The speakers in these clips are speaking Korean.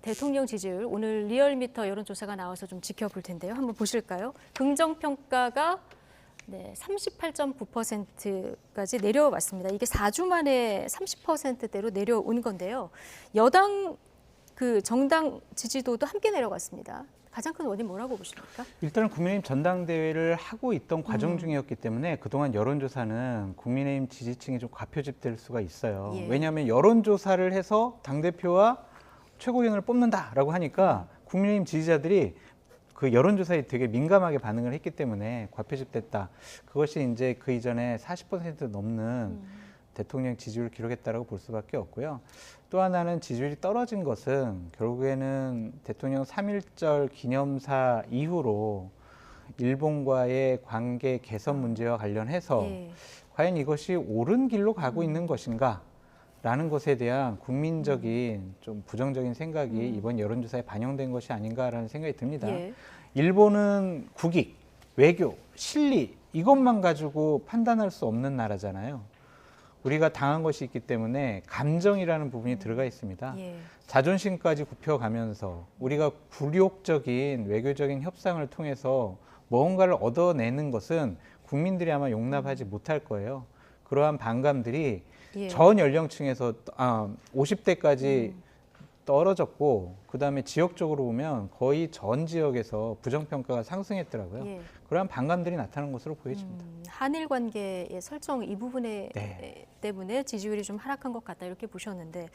대통령 지지율 오늘 리얼미터 여론조사가 나와서 좀 지켜볼 텐데요. 한번 보실까요? 긍정평가가 38.9%까지 내려왔습니다. 이게 4주 만에 30%대로 내려온 건데요. 여당 정당 지지도도 함께 내려갔습니다. 가장 큰 원인 뭐라고 보십니까? 일단은 국민의힘 전당대회를 하고 있던 과정 중이었기 때문에 그동안 여론조사는 국민의힘 지지층이 좀 과표집될 수가 있어요. 예. 왜냐하면 여론조사를 해서 당대표와 최고위원을 뽑는다라고 하니까 국민의힘 지지자들이 그 여론조사에 되게 민감하게 반응을 했기 때문에 과표집됐다. 그것이 이제 그 이전에 40% 넘는 대통령 지지율을 기록했다라고 볼 수밖에 없고요. 또 하나는 지지율이 떨어진 것은 결국에는 대통령 3.1절 기념사 이후로 일본과의 관계 개선 문제와 관련해서 과연 이것이 옳은 길로 가고 있는 것인가? 라는 것에 대한 국민적인 좀 부정적인 생각이 이번 여론조사에 반영된 것이 아닌가라는 생각이 듭니다. 예. 일본은 국익, 외교, 실리 이것만 가지고 판단할 수 없는 나라잖아요. 우리가 당한 것이 있기 때문에 감정이라는 부분이 들어가 있습니다. 예. 자존심까지 굽혀가면서 우리가 굴욕적인 외교적인 협상을 통해서 무언가를 얻어내는 것은 국민들이 아마 용납하지 못할 거예요. 그러한 반감들이 전 연령층에서 50대까지 떨어졌고 그다음에 지역적으로 보면 거의 전 지역에서 부정평가가 상승했더라고요. 그러한 반감들이 나타나는 것으로 보여집니다. 한일 관계의 설정 이 부분에 때문에 지지율이 좀 하락한 것 같다 이렇게 보셨는데,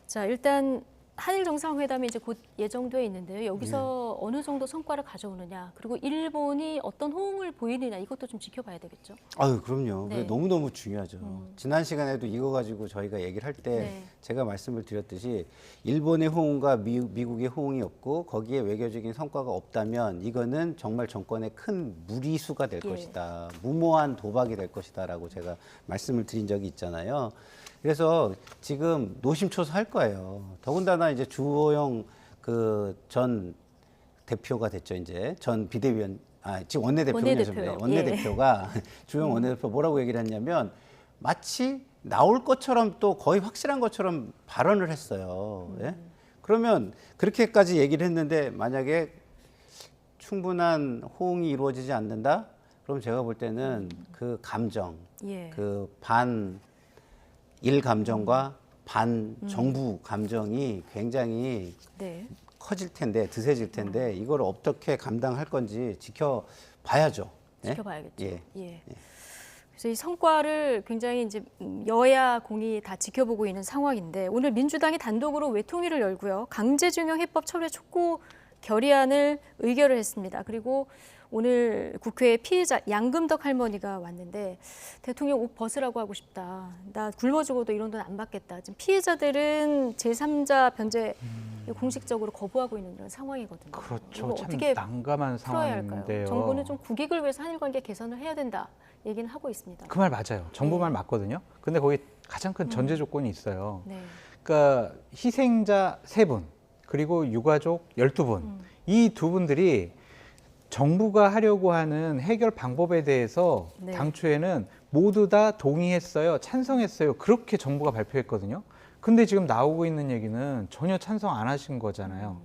자 일단 한일 정상회담이 이제 곧 예정돼 있는데요. 여기서 어느 정도 성과를 가져오느냐, 그리고 일본이 어떤 호응을 보이느냐 이것도 좀 지켜봐야 되겠죠. 아유, 그럼요. 그게 너무너무 중요하죠. 지난 시간에도 이거 가지고 저희가 얘기를 할 때 제가 말씀을 드렸듯이 일본의 호응과 미국의 호응이 없고 거기에 외교적인 성과가 없다면 이거는 정말 정권의 큰 무리수가 될 것이다. 무모한 도박이 될 것이다라고 제가 말씀을 드린 적이 있잖아요. 그래서 지금 노심초사 할 거예요. 더군다나 이제 주호영 전 대표가 됐죠. 이제 전 비대위원, 지금 원내대표요. 원내대표가 주호영 원내대표 뭐라고 얘기를 했냐면 마치 나올 것처럼 또 거의 확실한 것처럼 발언을 했어요. 예? 그러면 그렇게까지 얘기를 했는데 만약에 충분한 호응이 이루어지지 않는다? 그럼 제가 볼 때는 그 감정, 그 일 감정과 반 정부 감정이 굉장히 커질 텐데, 드세질 텐데 이걸 어떻게 감당할 건지 지켜봐야죠. 지켜봐야겠죠. 그래서 이 성과를 굉장히 이제 여야 공이 다 지켜보고 있는 상황인데, 오늘 민주당이 단독으로 외통위를 열고요. 강제징용 해법 철회 촉구 결의안을 의결을 했습니다. 그리고 오늘 국회에 피해자 양금덕 할머니가 왔는데 대통령 옷 벗으라고 하고 싶다. 나 굶어 죽어도 이런 돈 안 받겠다. 지금 피해자들은 제3자 변제 공식적으로 거부하고 있는 그런 상황이거든요. 그렇죠. 참 어떻게 난감한 상황인데요. 정부는 좀 국익을 위해서 한일 관계 개선을 해야 된다 얘기는 하고 있습니다. 그 말 맞아요. 정부 말 맞거든요. 근데 거기 가장 큰 전제 조건이 있어요. 그러니까 희생자 3분 그리고 유가족 12분 이 두 분들이 정부가 하려고 하는 해결 방법에 대해서 당초에는 모두 다 동의했어요. 찬성했어요. 그렇게 정부가 발표했거든요. 근데 지금 나오고 있는 얘기는 전혀 찬성 안 하신 거잖아요.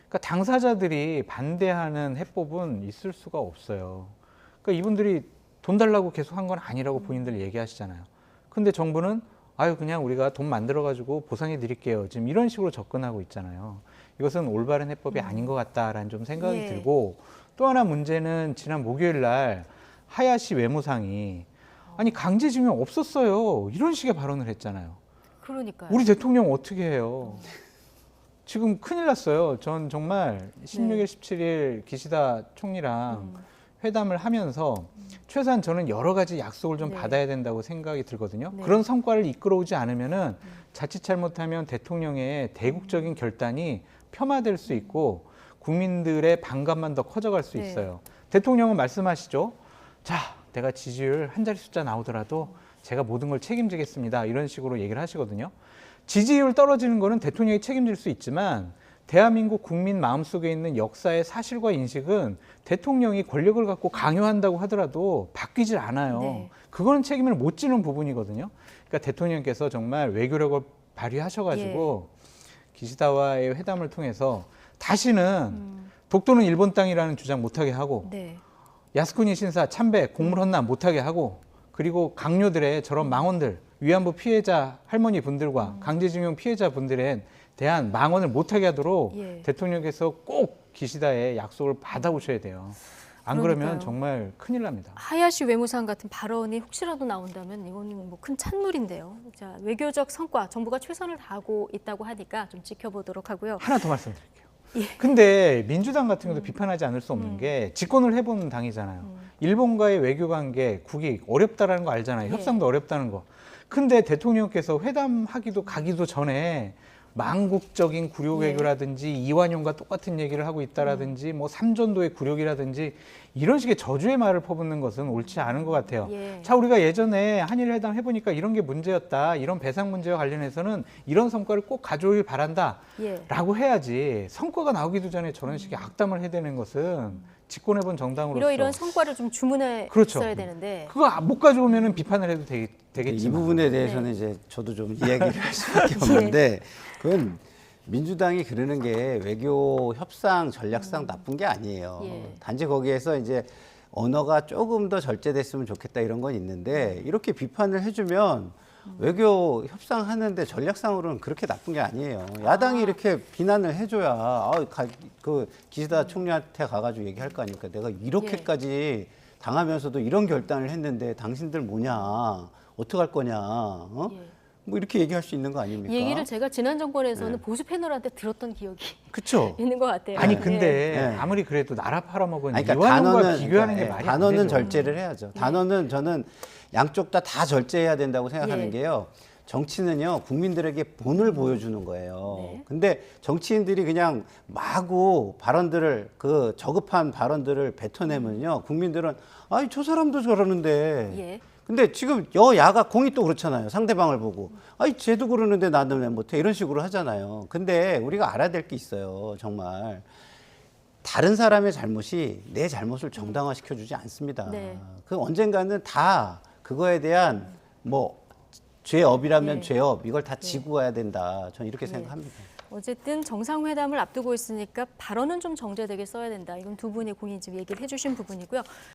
그러니까 당사자들이 반대하는 해법은 있을 수가 없어요. 그러니까 이분들이 돈 달라고 계속 한 건 아니라고 본인들 얘기하시잖아요. 근데 정부는 그냥 우리가 돈 만들어가지고 보상해 드릴게요. 지금 이런 식으로 접근하고 있잖아요. 이것은 올바른 해법이 아닌 것 같다라는 좀 생각이 들고, 또 하나 문제는 지난 목요일 날 하야시 외무상이 강제징용 없었어요. 이런 식의 발언을 했잖아요. 그러니까요. 우리 대통령 어떻게 해요? 지금 큰일 났어요. 전 정말 16일, 17일 기시다 총리랑 회담을 하면서 최소한 저는 여러 가지 약속을 좀 받아야 된다고 생각이 들거든요. 그런 성과를 이끌어오지 않으면은 자칫 잘못하면 대통령의 대국적인 결단이 폄하될 수 있고 국민들의 반감만 더 커져갈 수 있어요. 대통령은 말씀하시죠. 자, 내가 지지율 한 자리 숫자 나오더라도 제가 모든 걸 책임지겠습니다. 이런 식으로 얘기를 하시거든요. 지지율 떨어지는 거는 대통령이 책임질 수 있지만 대한민국 국민 마음속에 있는 역사의 사실과 인식은 대통령이 권력을 갖고 강요한다고 하더라도 바뀌질 않아요. 그거는 책임을 못 지는 부분이거든요. 그러니까 대통령께서 정말 외교력을 발휘하셔가지고 기시다와의 회담을 통해서 다시는 독도는 일본 땅이라는 주장 못하게 하고 네. 야스쿠니 신사 참배 곡물 헌납 못하게 하고 그리고 강요들의 저런 망언들 위안부 피해자 할머니 분들과 강제징용 피해자 분들에 대한 망언을 못하게 하도록 예. 대통령께서 꼭 기시다의 약속을 받아오셔야 돼요. 안 그러면 그러니까요. 정말 큰일 납니다. 하야시 외무상 같은 발언이 혹시라도 나온다면 이거는 뭐 큰 찬물인데요. 자, 외교적 성과 정부가 최선을 다하고 있다고 하니까 좀 지켜보도록 하고요. 하나 더 말씀드릴게요. 예. 근데 민주당 같은 경우도 비판하지 않을 수 없는 게 집권을 해본 당이잖아요. 일본과의 외교 관계, 국익 어렵다라는 거 알잖아요. 예. 협상도 어렵다는 거. 근데 대통령께서 회담하기도 가기도 전에 망국적인 굴욕 예. 외교라든지 이완용과 똑같은 얘기를 하고 있다라든지 뭐 삼전도의 굴욕이라든지 이런 식의 저주의 말을 퍼붓는 것은 옳지 않은 것 같아요. 예. 자, 우리가 예전에 한일 회담 해보니까 이런 게 문제였다. 이런 배상 문제와 관련해서는 이런 성과를 꼭 가져오길 바란다. 예. 라고 해야지 성과가 나오기도 전에 저런 식의 악담을 해대는 것은 집권해본 정당으로서 이런 성과를 좀 주문해 그렇죠. 있어야 되는데. 그거 못 가져오면 비판을 해도 되겠지만 이 부분에 대해서는 이제 저도 좀 이야기를 할 수밖에 없는데 그건 민주당이 그러는 게 외교 협상 전략상 나쁜 게 아니에요. 예. 단지 거기에서 이제 언어가 조금 더 절제됐으면 좋겠다 이런 건 있는데 이렇게 비판을 해주면 외교 협상하는데 전략상으로는 그렇게 나쁜 게 아니에요. 야당이 이렇게 비난을 해줘야 그 기시다 총리한테 가가지고 얘기할 거 아닙니까? 내가 이렇게까지 당하면서도 이런 결단을 했는데 당신들 뭐냐? 어떡할 거냐? 어? 예. 뭐 이렇게 얘기할 수 있는 거 아닙니까? 이 얘기를 제가 지난 정권에서는 네. 보수 패널한테 들었던 기억이 그쵸? 있는 것 같아요. 아니 예. 근데 네. 아무리 그래도 나라 팔아먹은 아니, 그러니까 이완용과 비교하는 게 그러니까, 말이 안 단어는 되죠. 절제를 해야죠. 단어는 저는 양쪽 다 절제해야 된다고 생각하는 예. 게요. 정치는요, 국민들에게 본을 보여주는 거예요. 네. 근데 정치인들이 그냥 마구 발언들을, 그 저급한 발언들을 뱉어내면요, 국민들은, 아이, 저 사람도 저러는데. 예. 근데 지금 여야가 공이 또 그렇잖아요. 상대방을 보고. 아이, 쟤도 그러는데 나는 왜 못해. 이런 식으로 하잖아요. 근데 우리가 알아야 될 게 있어요. 정말. 다른 사람의 잘못이 내 잘못을 정당화시켜주지 않습니다. 네. 그 언젠가는 다 그거에 대한 뭐 죄업이라면 네. 죄업 이걸 다 지고 가야 된다. 저는 이렇게 생각합니다. 어쨌든 정상회담을 앞두고 있으니까 발언은 좀 정제되게 써야 된다. 이건 두 분의 공인 지금 얘기를 해주신 부분이고요.